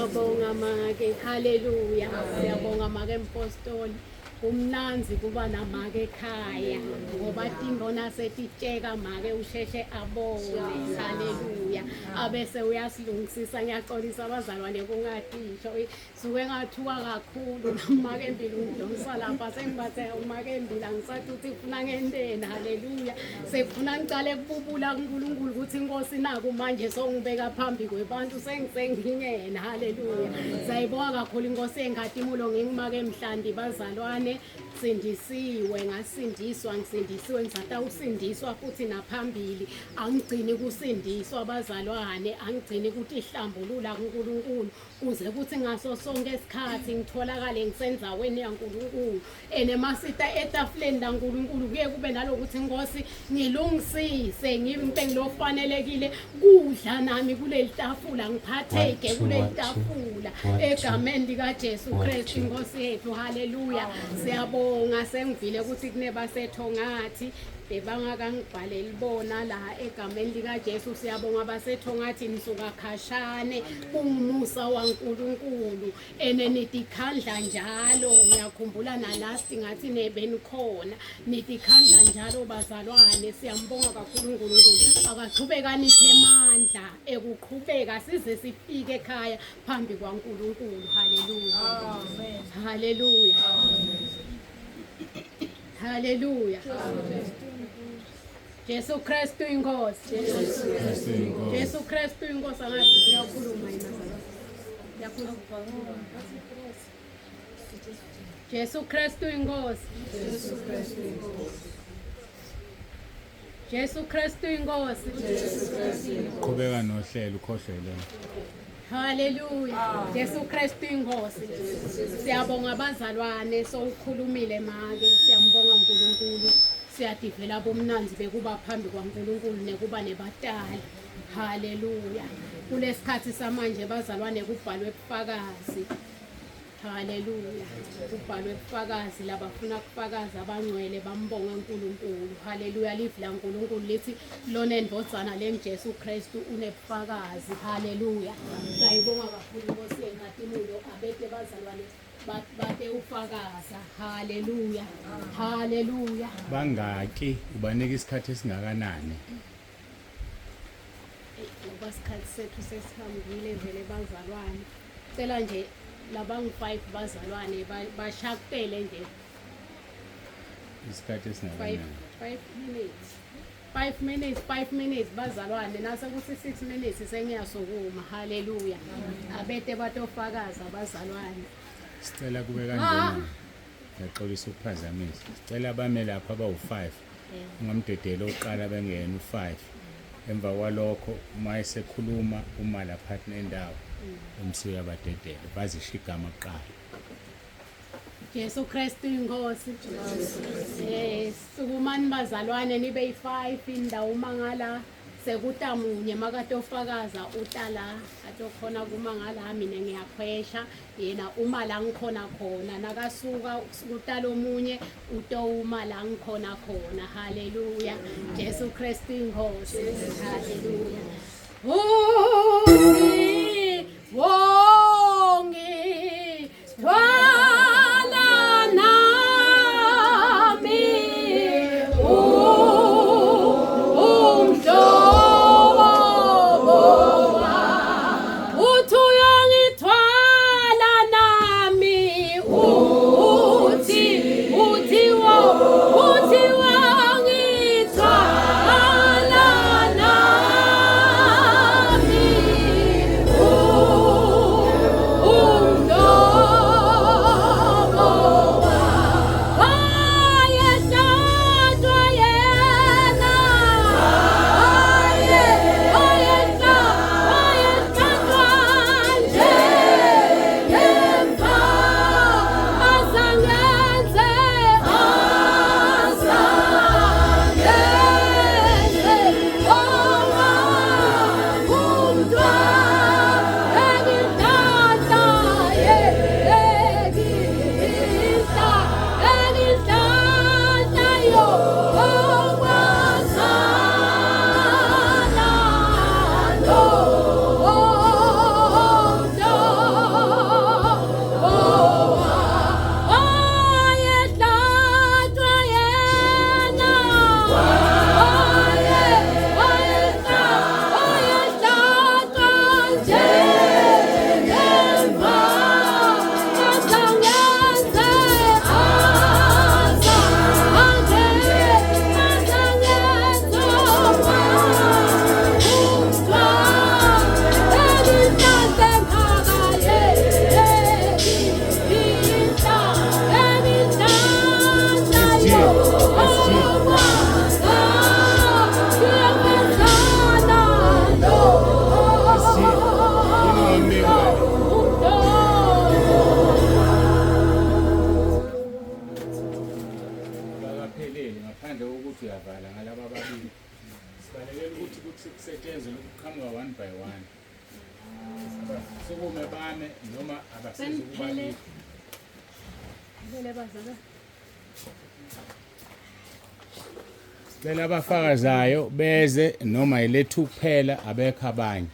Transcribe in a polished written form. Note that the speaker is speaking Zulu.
siyabonga make, haleluya. Siyabonga make mpostoli. Umnanzi kuba namake ekhaya ngoba timbona setitsheka make usheshe abone, haleluya. Abese uyasilungisisa, ngiyaxolisa abazalwane kungatisho suke ngathuka kakhulu namake empilo ngidonsa lapha sengibathe umake empilo angisathi uthi ufuna ngendeni, haleluya. Sekufuna ngicale kububula kuNkulunkulu ukuthi inkosi naku manje songibeka phambi kwabantu sengisengingena, haleluya. Sayibonga kakhulu inkosi engatimulo ngingimake emhlandi bazalwane. Sindisiwe, ngasindiswa, ngisindisiwe, ngisatha usindiswa futhi naphambili. Angigcini kusindiswa abazalwane, angigcini ukuthi ihlambulula kuNkulunkulu kuze kuthi ngaso sonke isikhathi ngitholakale ngisenzaweni yaNkulunkulu. Enemasita etafuleni laNkulunkulu kuye kube nalokuthi inkosi ngilungisise ngibe ngilofanelekile kudla nami kuleli tafula, ngiphatheke kuleli tafula egameni lika Jesu Kristu inkosi yethu, haleluya. Siyabonga sengivile ukuthi kunebaSethongathi bebangakangibhaleli bona la egameni lika Jesu. Siyabonga baSethongathi nisuka khashane kungumusa waNkulunkulu nitikhandla njalo. Ngiyakhumbula na last ngathi nebenikhona nitikhandla njalo bazalwane. Siyambonga kakhulu uNkulunkulu akaqhubeka niphe amandla ekuqhubeka size sifike ekhaya phambi kwaNkulunkulu, haleluya. Amen. Haleluya. Haleluya. Jesu Kristu inkosi. Jesu Kristu inkosi. Angathi siyakhuluma yena. Jesu Kristu inkosi. Jesu Kristu inkosi. Qhubeka nohlelo ukhohlele. Haleluya. Jesu Kristu inkosi. Siyabonga abazalwane sowukhulumile make, siyambonga uNkulunkulu. Siyadivela bomnanzi bekuba phambi kwaNkulunkulu nekuba nebatali. Haleluya. Kulesikhathi samanje bazalwane kubhalwe ubufakazi. Haleluya. Kubhalwe ubufakazi labafuna ukufakaza abangcwele bambonga uNkulunkulu. Haleluya. Live la uNkulunkulu lithi lona endvodzana lenjesu Kristu unebufakazi. Haleluya. Sayibonga kakhulu inkosi engatimulo abete bazalwane bate ufakaza. Haleluya. Haleluya. Bangaki ubanika isikhathi esingakanani? Ngoba isikhathi sethu sesihambile vele bazalwane. Cela nje labangu-5 bazalwane bashakutele nje isikhathi esingakanani? 5 minutes bazalwane, nasekuthi 6 minutes sengiyasukuma. Haleluya. Abete batofakaza bazalwane. Sicela kube kanjena. Ngiyaxolisa ukuphazamisa. Sicela bame lapha abawu5 ngamdedelo oqala bengena u5. Emva kwalokho uma esekhuluma uma la partner endawo umsuya abadedelo bazishiga amaqala. Jesu Kristu inkosi. Sukumani bazalwane nibe yi5 indawo mangala sekutamunye makatofakaza utala atokhona kumangala mina ngiyakhwesha yena uma la ngikhona khona nakasuka utala omunye utowuma la ngikhona khona. Haleluya. Jesu Kristu inkosi. Haleluya. Wongi twala nami sukume bame noma abasizi Sengiphele. ukubabili. Vele bazala. Cela abafakazayo beze noma yilethu kuphela abekho abanye.